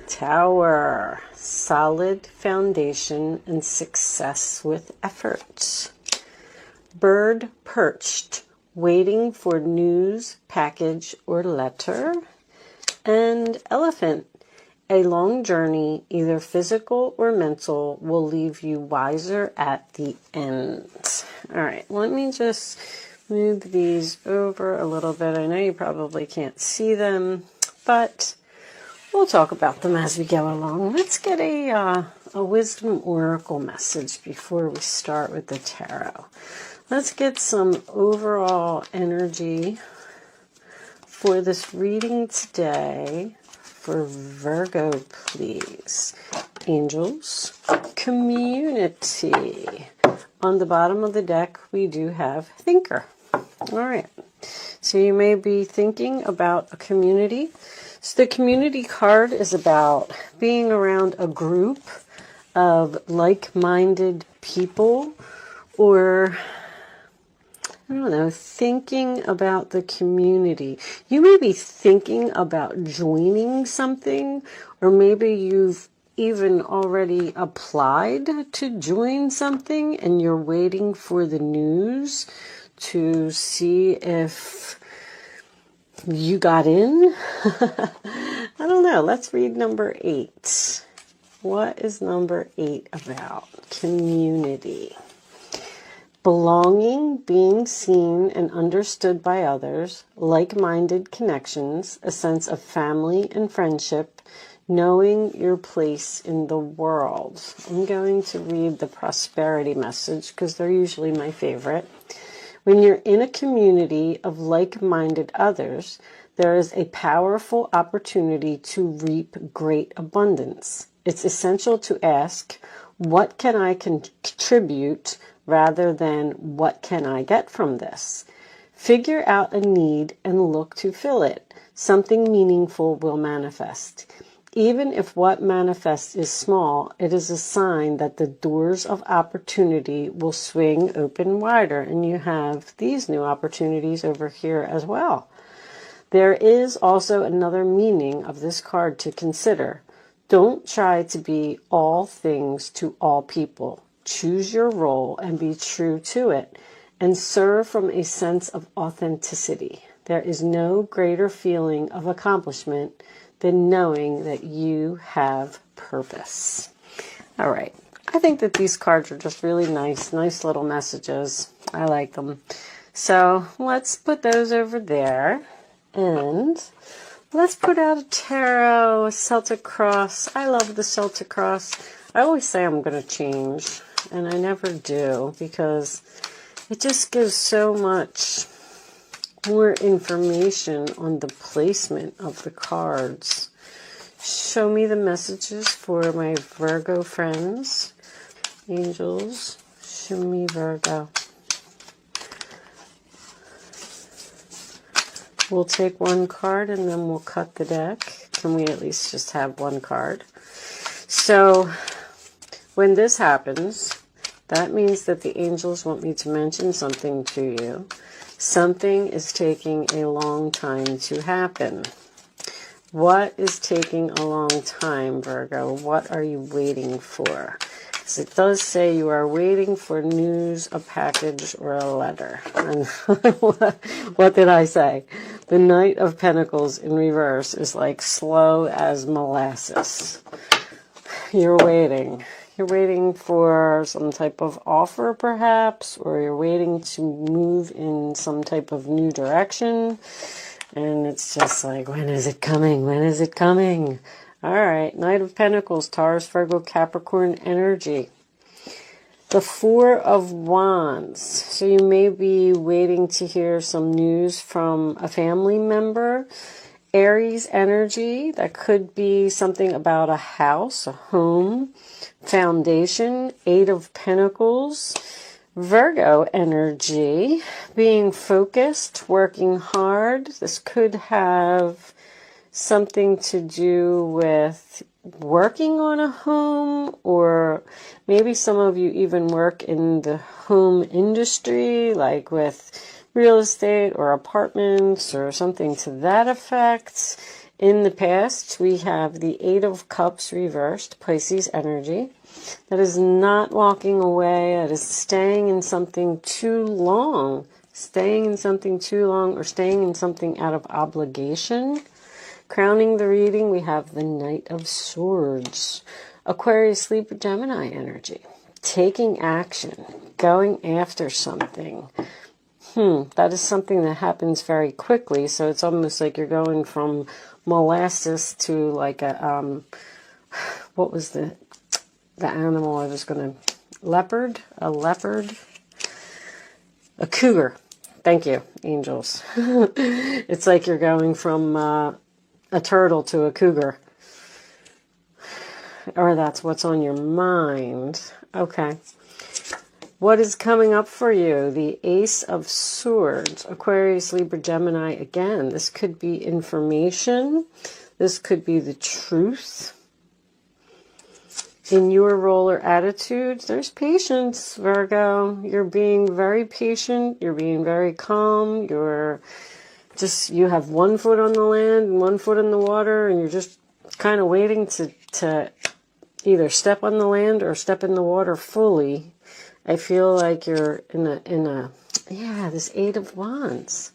Tower, solid foundation and success with effort. Bird perched, waiting for news, package, or letter. And elephant, a long journey, either physical or mental, will leave you wiser at the end. All right, let me just move these over a little bit. I know you probably can't see them, but we'll talk about them as we go along. Let's get a wisdom oracle message before we start with the tarot. Let's get some overall energy for this reading today for Virgo, please. Angels, community. On the bottom of the deck, we do have thinker. All right. So you may be thinking about a community. So the community card is about being around a group of like-minded people, or I don't know, thinking about the community. You may be thinking about joining something, or maybe you've even already applied to join something and you're waiting for the news to see if you got in. I don't know. Let's read number 8. What is number 8 about? Community. Belonging, being seen and understood by others, like-minded connections, a sense of family and friendship, knowing your place in the world. I'm going to read the prosperity message because they're usually my favorite. When you're in a community of like-minded others, there is a powerful opportunity to reap great abundance. It's essential to ask, what can I contribute, rather than what can I get from this? Figure out a need and look to fill it. Something meaningful will manifest. Even if what manifests is small, it is a sign that the doors of opportunity will swing open wider. And you have these new opportunities over here as well. There is also another meaning of this card to consider. Don't try to be all things to all people. Choose your role and be true to it, and serve from a sense of authenticity. There is no greater feeling of accomplishment than knowing that you have purpose. All right. I think that these cards are just really nice little messages. I like them. So let's put those over there, and let's put out a tarot, a Celtic cross. I love the Celtic cross. I always say I'm going to change, and I never do, because it just gives so much more information on the placement of the cards. Show me the messages for my Virgo friends. Angels, show me Virgo. We'll take one card and then we'll cut the deck. Can we at least just have one card? So when this happens, that means that the angels want me to mention something to you. Something is taking a long time to happen. What is taking a long time, Virgo? What are you waiting for? Because it does say you are waiting for news, a package, or a letter. And what did I say? The Knight of Pentacles in reverse is like slow as molasses. You're waiting. You're waiting for some type of offer, perhaps, or you're waiting to move in some type of new direction. And it's just like, when is it coming? When is it coming? All right, Knight of Pentacles, Taurus, Virgo, Capricorn energy. The Four of Wands. So you may be waiting to hear some news from a family member. Aries energy, that could be something about a house, a home, foundation. 8 of Pentacles. Virgo energy, being focused, working hard. This could have something to do with working on a home, or maybe some of you even work in the home industry, like with real estate or apartments or something to that effect. In the past, we have the Eight of Cups reversed, Pisces energy. That is not walking away. That is staying in something too long. Staying in something too long, or staying in something out of obligation. Crowning the reading, we have the Knight of Swords. Aquarius, Libra, Gemini energy. Taking action. Going after something. That is something that happens very quickly. So it's almost like you're going from molasses to like a, what was the animal I was going to, a leopard, a cougar. Thank you, angels. It's like you're going from a turtle to a cougar. Or that's what's on your mind. Okay. What is coming up for you? The Ace of Swords. Aquarius, Libra, Gemini. Again, this could be information. This could be the truth. In your role or attitude, there's patience, Virgo. You're being very patient. You're being very calm. You have one foot on the land and one foot in the water, and you're just kind of waiting to either step on the land or step in the water fully. I feel like you're in a this Eight of Wands.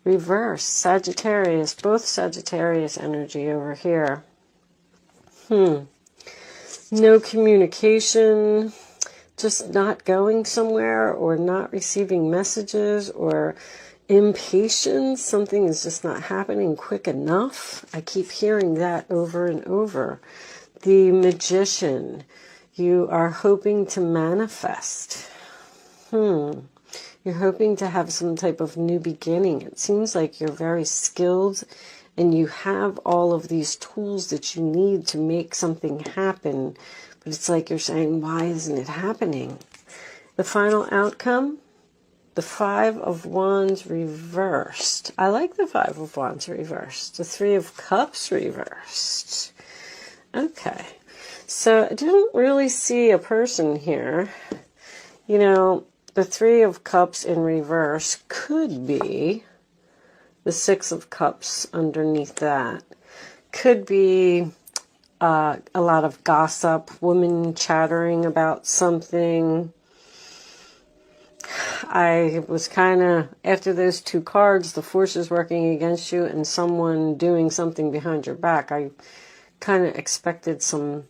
Reverse, Sagittarius, both Sagittarius energy over here. No communication, just not going somewhere, or not receiving messages, or impatience. Something is just not happening quick enough. I keep hearing that over and over. The Magician. You are hoping to manifest. You're hoping to have some type of new beginning. It seems like you're very skilled and you have all of these tools that you need to make something happen. But it's like you're saying, why isn't it happening? The final outcome, the Five of Wands reversed. I like the Five of Wands reversed. The Three of Cups reversed. Okay. So I didn't really see a person here. You know, the Three of Cups in reverse could be the Six of Cups underneath that. Could be a lot of gossip, women chattering about something. I was kind of, after those two cards, the forces working against you and someone doing something behind your back, I kind of expected some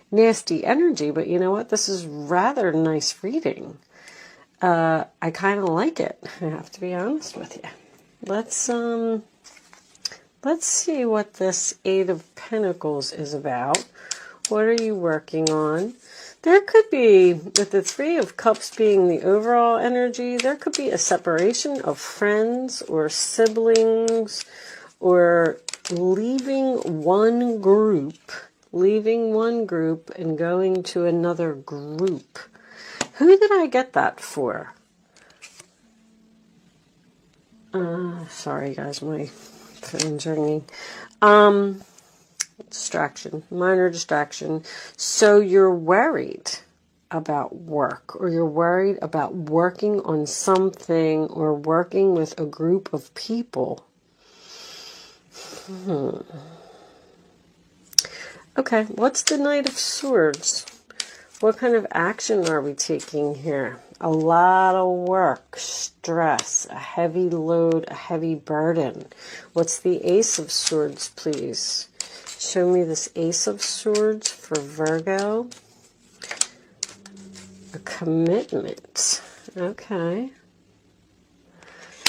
nasty energy, but you know what? This is rather nice reading. I kind of like it. I have to be honest with you. Let's see what this Eight of Pentacles is about. What are you working on? There could be, with the Three of Cups being the overall energy, there could be a separation of friends or siblings, or leaving one group and going to another group. Who did I get that for? Sorry guys, my phone's ringing. Distraction, minor distraction. So you're worried about work, or you're worried about working on something, or working with a group of people. Okay, what's the Knight of Swords? What kind of action are we taking here? A lot of work, stress, a heavy load, a heavy burden. What's the Ace of Swords, please? Show me this Ace of Swords for Virgo. A commitment. Okay.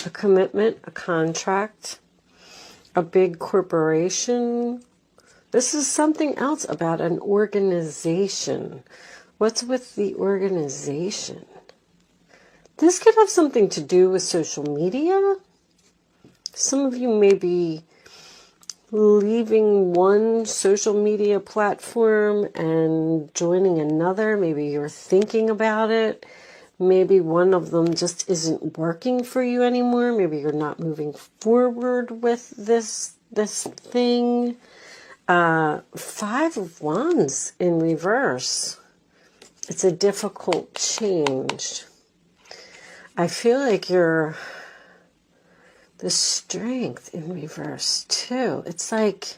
A commitment, a contract, a big corporation. This is something else about an organization. What's with the organization? This could have something to do with social media. Some of you may be leaving one social media platform and joining another. Maybe you're thinking about it. Maybe one of them just isn't working for you anymore. Maybe you're not moving forward with this thing. Five of Wands in reverse. It's a difficult change. I feel like you're the Strength in reverse too. It's like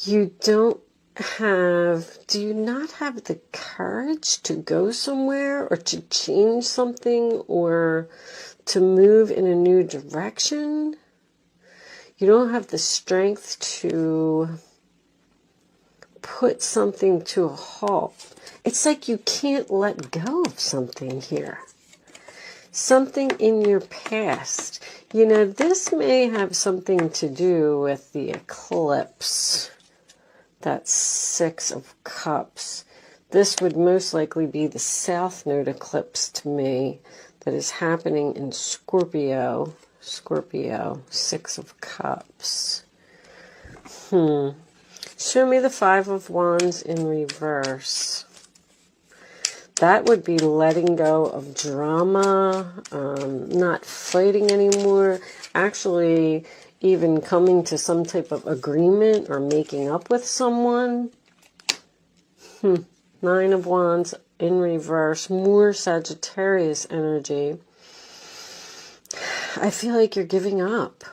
you don't have, do you not have the courage to go somewhere or to change something or to move in a new direction? You don't have the strength to put something to a halt. It's like you can't let go of something here. Something in your past. You know, this may have something to do with the eclipse. That's 6 of Cups. This would most likely be the South Node eclipse to me that is happening in Scorpio. Scorpio, 6 of Cups. Show me the 5 of Wands in reverse. That would be letting go of drama, not fighting anymore, actually even coming to some type of agreement or making up with someone. 9 of Wands in reverse, more Sagittarius energy. I feel like you're giving up.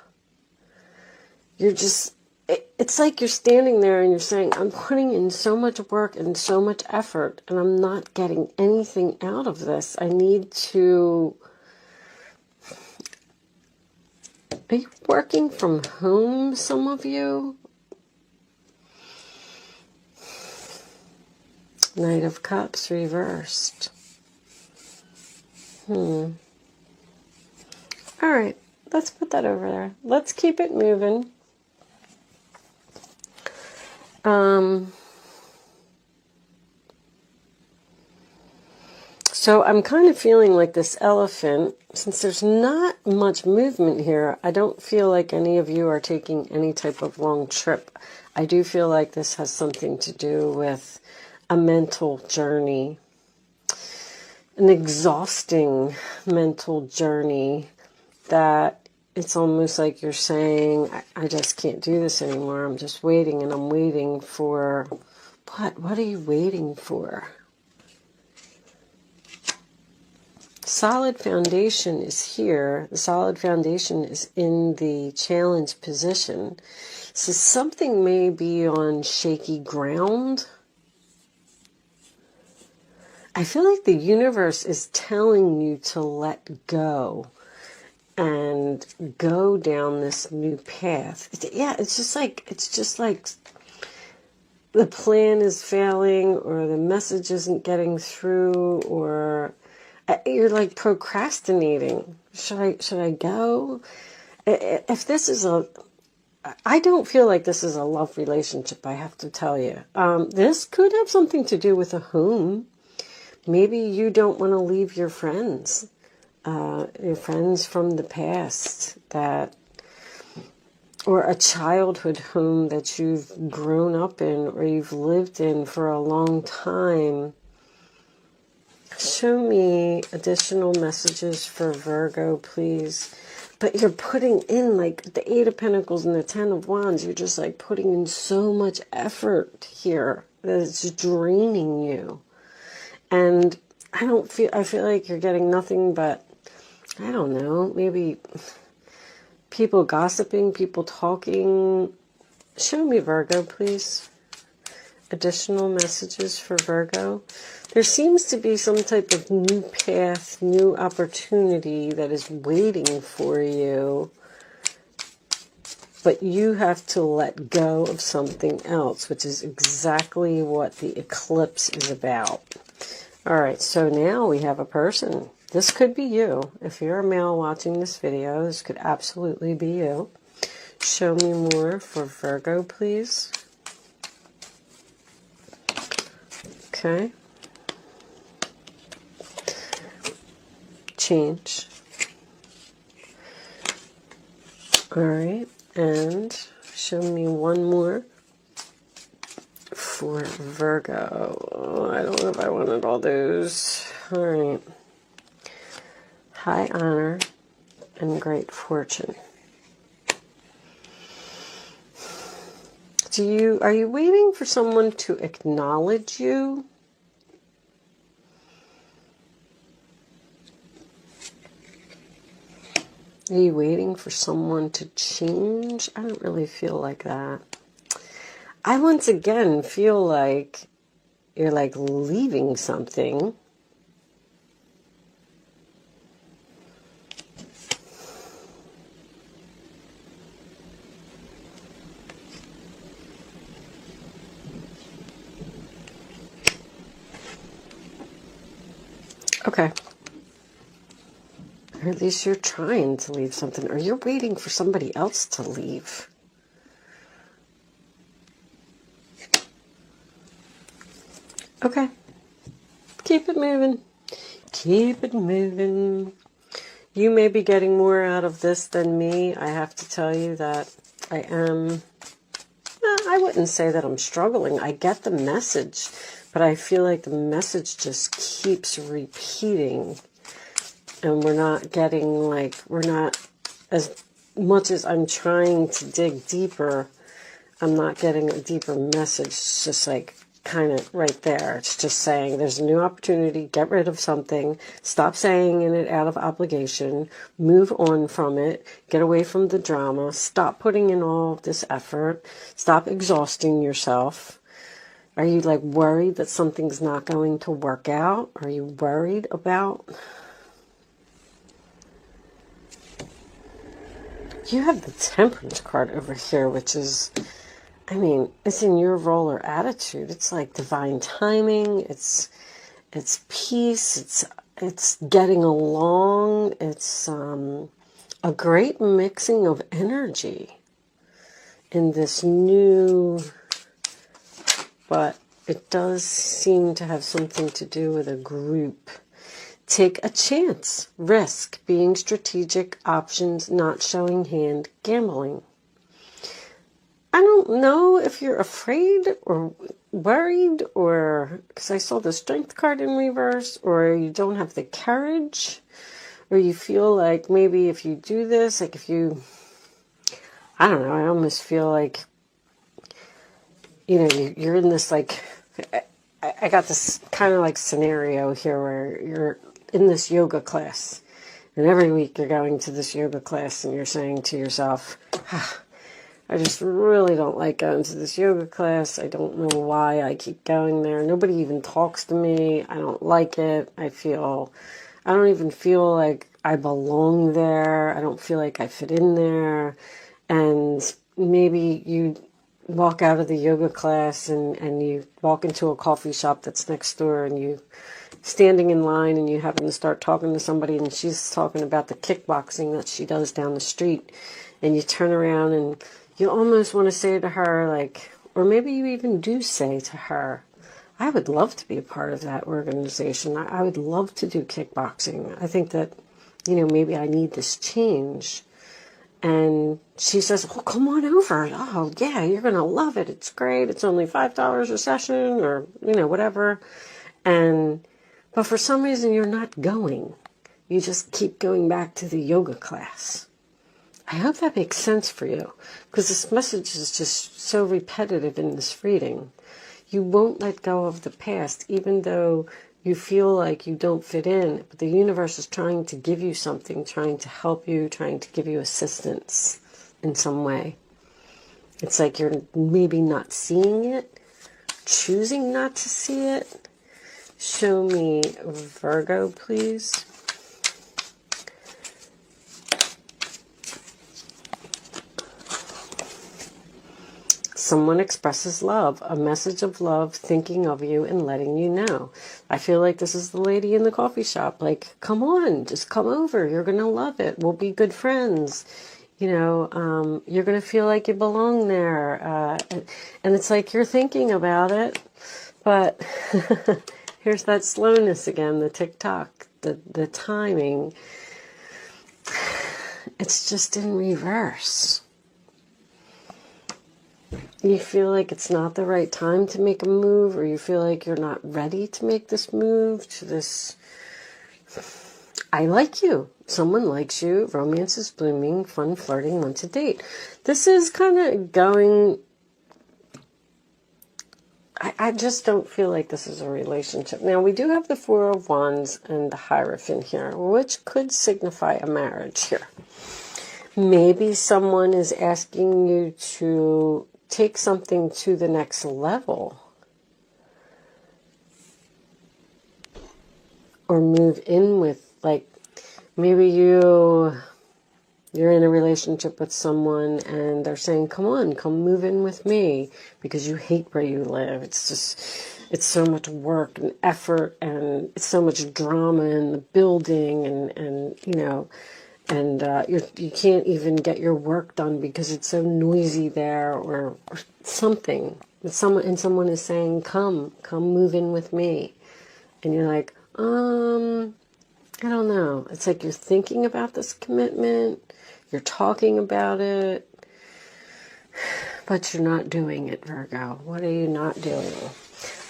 You're just, it's like you're standing there and you're saying, I'm putting in so much work and so much effort and I'm not getting anything out of this. I need to... Are you working from home, some of you? Knight of Cups reversed. All right, let's put that over there. Let's keep it moving. So I'm kind of feeling like this elephant, since there's not much movement here, I don't feel like any of you are taking any type of long trip. I do feel like this has something to do with a mental journey, an exhausting mental journey that it's almost like you're saying, I just can't do this anymore. I'm just waiting and I'm waiting for, what? What are you waiting for? Solid foundation is here. The solid foundation is in the challenge position. So something may be on shaky ground. I feel like the universe is telling you to let go and go down this new path. It's just like the plan is failing or the message isn't getting through or you're like procrastinating. Should I go? If this is I don't feel like this is a love relationship, I have to tell you. This could have something to do with a home. Maybe you don't want to leave your friends from the past or a childhood home that you've grown up in or you've lived in for a long time. Show me additional messages for Virgo, please. But you're putting in like the 8 of Pentacles and the 10 of Wands. You're just like putting in so much effort here that it's draining you. And I feel like you're getting nothing but, I don't know, maybe people gossiping, people talking. Show me Virgo, please. Additional messages for Virgo. There seems to be some type of new path, new opportunity that is waiting for you. But you have to let go of something else, which is exactly what the eclipse is about. All right, so now we have a person. This could be you. If you're a male watching this video, this could absolutely be you. Show me more for Virgo, please. Okay. Change. All right, and show me one more for Virgo. Oh, I don't know if I wanted all those. All right. High honor and great fortune. Are you waiting for someone to acknowledge you? Are you waiting for someone to change? I don't really feel like that. I once again feel like you're like leaving something. Okay. Or at least you're trying to leave something, or you're waiting for somebody else to leave. Okay. Keep it moving. Keep it moving. You may be getting more out of this than me. I have to tell you that I am... I wouldn't say that I'm struggling. I get the message, but I feel like the message just keeps repeating. And we're not getting, like, we're not, as much as I'm trying to dig deeper, I'm not getting a deeper message. It's just like kind of right there. It's just saying there's a new opportunity, get rid of something, stop saying it out of obligation, move on from it, get away from the drama, stop putting in all this effort, stop exhausting yourself. Are you like worried that something's not going to work out? Are you worried about... You have the Temperance card over here, which is, I mean, it's in your role or attitude. It's like divine timing. It's peace. It's getting along. It's a great mixing of energy in this new, but it does seem to have something to do with a group. Take a chance. Risk. Being strategic. Options. Not showing hand. Gambling. I don't know if you're afraid or worried, or because I saw the Strength card in reverse, or you don't have the courage, or you feel like maybe if you do this, like if you, I don't know, I almost feel like, you know, you're in this like, I got this kind of like scenario here where you're in this yoga class, and every week you're going to this yoga class and you're saying to yourself, I just really don't like going to this yoga class. I don't know why I keep going there. Nobody even talks to me. I don't like it. I don't even feel like I belong there. I don't feel like I fit in there. And maybe you walk out of the yoga class and you walk into a coffee shop that's next door, and you standing in line and you happen to start talking to somebody, and she's talking about the kickboxing that she does down the street, and you turn around and you almost want to say to her, like, or maybe you even do say to her, I would love to be a part of that organization. I would love to do kickboxing. I think that, you know, maybe I need this change. And she says, oh, come on over. Oh, yeah, you're going to love it. It's great. It's only $5 a session, or, you know, whatever. But for some reason, you're not going. You just keep going back to the yoga class. I hope that makes sense for you, because this message is just so repetitive in this reading. You won't let go of the past, even though you feel like you don't fit in, but the universe is trying to give you something, trying to help you, trying to give you assistance in some way. It's like you're maybe not seeing it, choosing not to see it. Show me Virgo, please. Someone expresses love, a message of love, thinking of you and letting you know. I feel like this is the lady in the coffee shop. Like, come on, just come over. You're going to love it. We'll be good friends. You know, you're going to feel like you belong there. And it's like you're thinking about it. But here's that slowness again, the tick-tock, the timing. It's just in reverse. You feel like it's not the right time to make a move, or you feel like you're not ready to make this move to this, I like you. Someone likes you. Romance is blooming. Fun flirting. Want to date. This is kind of going, I just don't feel like this is a relationship. Now, we do have the Four of Wands and the Hierophant here, which could signify a marriage here. Maybe someone is asking you to take something to the next level. Or move in with, like, maybe you're in a relationship with someone and they're saying, come on, come move in with me, because you hate where you live. It's so much work and effort, and it's so much drama in the building, and you can't even get your work done because it's so noisy there, or something. And someone is saying, come move in with me. And you're like, I don't know. It's like you're thinking about this commitment, you're talking about it, but you're not doing it, Virgo. What are you not doing?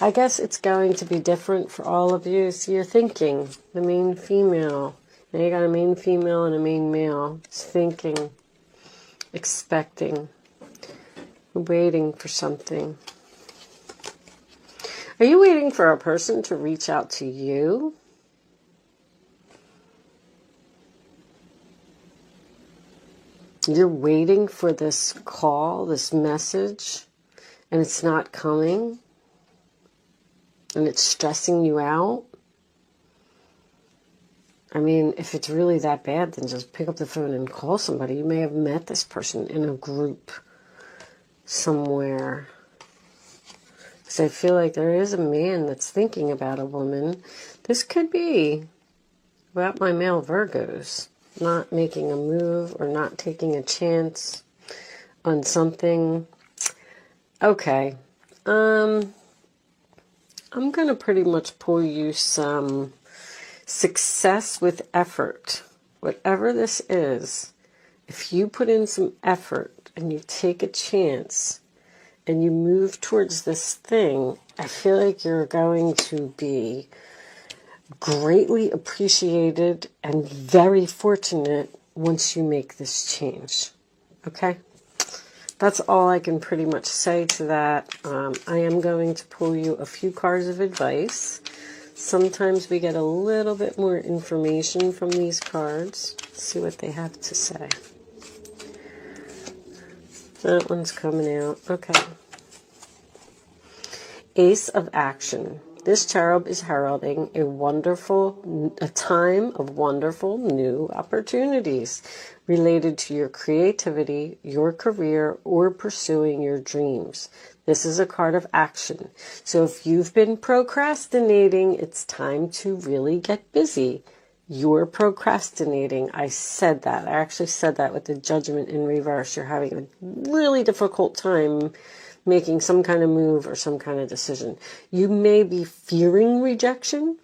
I guess it's going to be different for all of you. So you're thinking, the main female. Now you got a main female and a main male. It's thinking, expecting, waiting for something. Are you waiting for a person to reach out to you? You're waiting for this call, this message, and it's not coming, and it's stressing you out. I mean, if it's really that bad, then just pick up the phone and call somebody. You may have met this person in a group somewhere. Because I feel like there is a man that's thinking about a woman. This could be about my male Virgos. Not making a move or not taking a chance on something. Okay. I'm going to pretty much pull you some success with effort. Whatever this is, if you put in some effort and you take a chance and you move towards this thing, I feel like you're going to be greatly appreciated and very fortunate once you make this change. Okay? That's all I can pretty much say to that. I am going to pull you a few cards of advice. Sometimes we get a little bit more information from these cards. Let's see what they have to say. That one's coming out. Okay. Ace of Action. This cherub is heralding a time of wonderful new opportunities related to your creativity, your career, or pursuing your dreams. This is a card of action. So if you've been procrastinating, it's time to really get busy. You're procrastinating. I said that. I actually said that with the Judgment in reverse. You're having a really difficult time making some kind of move or some kind of decision. You may be fearing rejection.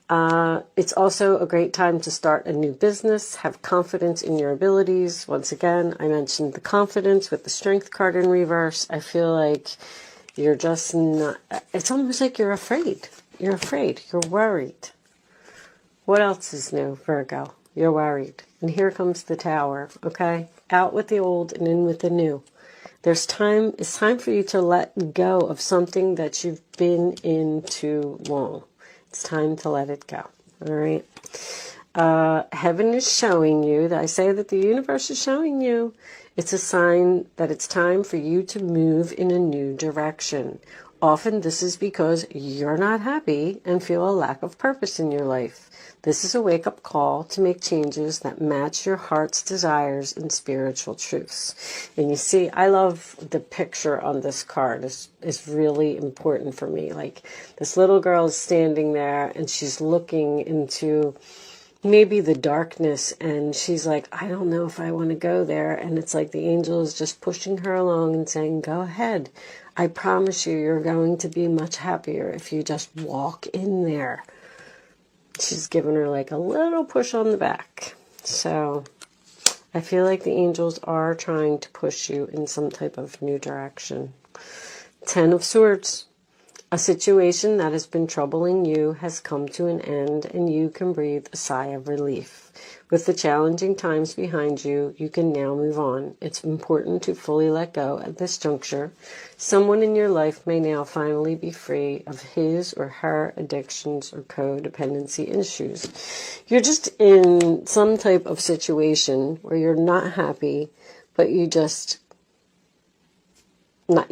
It's also a great time to start a new business, have confidence in your abilities. Once again, I mentioned the confidence with the Strength card in reverse. I feel like you're just not, it's almost like you're afraid. You're afraid. You're worried. What else is new, Virgo? You're worried. And here comes the Tower, okay? Out with the old and in with the new. It's time for you to let go of something that you've been in too long. It's time to let it go. All right. Heaven is showing you, I say that the universe is showing you, it's a sign that it's time for you to move in a new direction. Often this is because you're not happy and feel a lack of purpose in your life. This is a wake-up call to make changes that match your heart's desires and spiritual truths. And you see, I love the picture on this card. It's really important for me. Like, this little girl is standing there and she's looking into maybe the darkness, and she's like, I don't know if I want to go there. And it's like the angel is just pushing her along and saying, go ahead. I promise you, you're going to be much happier if you just walk in there. She's giving her like a little push on the back. So I feel like the angels are trying to push you in some type of new direction. 10 of Swords. A situation that has been troubling you has come to an end, and you can breathe a sigh of relief. With the challenging times behind you, you can now move on. It's important to fully let go at this juncture. Someone in your life may now finally be free of his or her addictions or codependency issues. You're just in some type of situation where you're not happy, but you're just not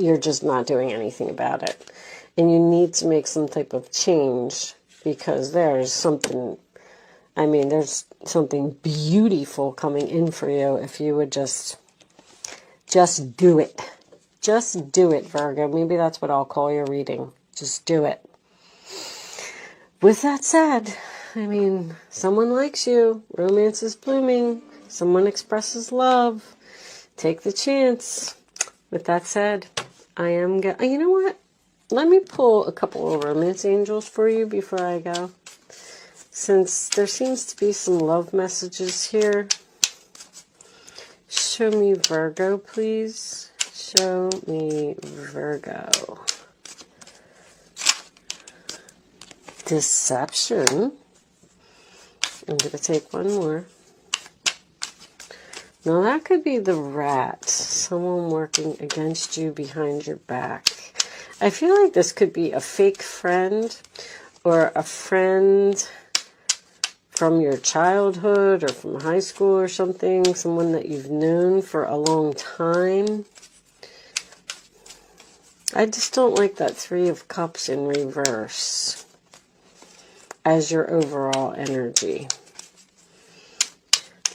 doing anything about it. And you need to make some type of change, because there's something beautiful coming in for you if you would just do it. Just do it, Virgo. Maybe that's what I'll call your reading. Just do it. With that said, someone likes you. Romance is blooming. Someone expresses love. Take the chance. With that said, you know what? Let me pull a couple of romance angels for you before I go, since there seems to be some love messages here. Show me Virgo, please. Show me Virgo. Deception. I'm going to take one more. Now that could be the rat. Someone working against you behind your back. I feel like this could be a fake friend, or a friend from your childhood or from high school or something. Someone that you've known for a long time. I just don't like that Three of Cups in reverse as your overall energy.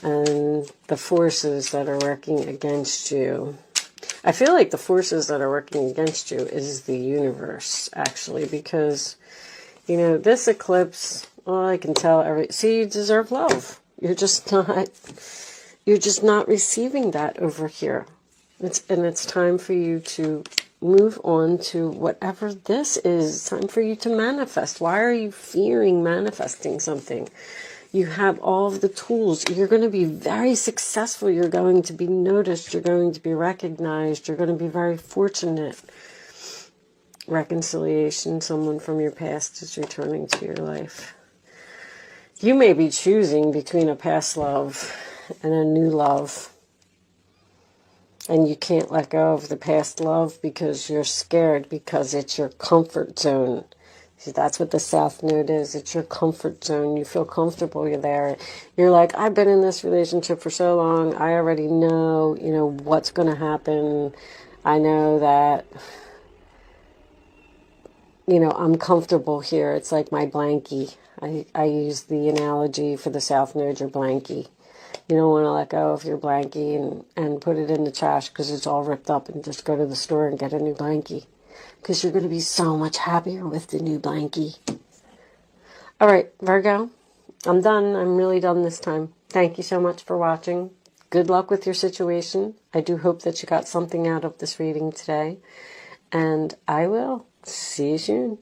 And the forces that are working against you. I feel like the forces that are working against you is the universe, actually, because, this eclipse, all I can tell, see, you deserve love. You're just not receiving that over here. It's time for you to move on to whatever this is. It's time for you to manifest. Why are you fearing manifesting something? You have all of the tools. You're going to be very successful. You're going to be noticed. You're going to be recognized. You're going to be very fortunate. Reconciliation. Someone from your past is returning to your life. You may be choosing between a past love and a new love. And you can't let go of the past love because you're scared, because it's your comfort zone. See, that's what the South Node is. It's your comfort zone. You feel comfortable. You're there. You're like, I've been in this relationship for so long. I already know, what's going to happen. I know that, I'm comfortable here. It's like my blankie. I use the analogy for the South Node, your blankie. You don't want to let go of your blankie and put it in the trash because it's all ripped up, and just go to the store and get a new blankie. Because you're going to be so much happier with the new blankie. All right, Virgo, I'm done. I'm really done this time. Thank you so much for watching. Good luck with your situation. I do hope that you got something out of this reading today. And I will see you soon.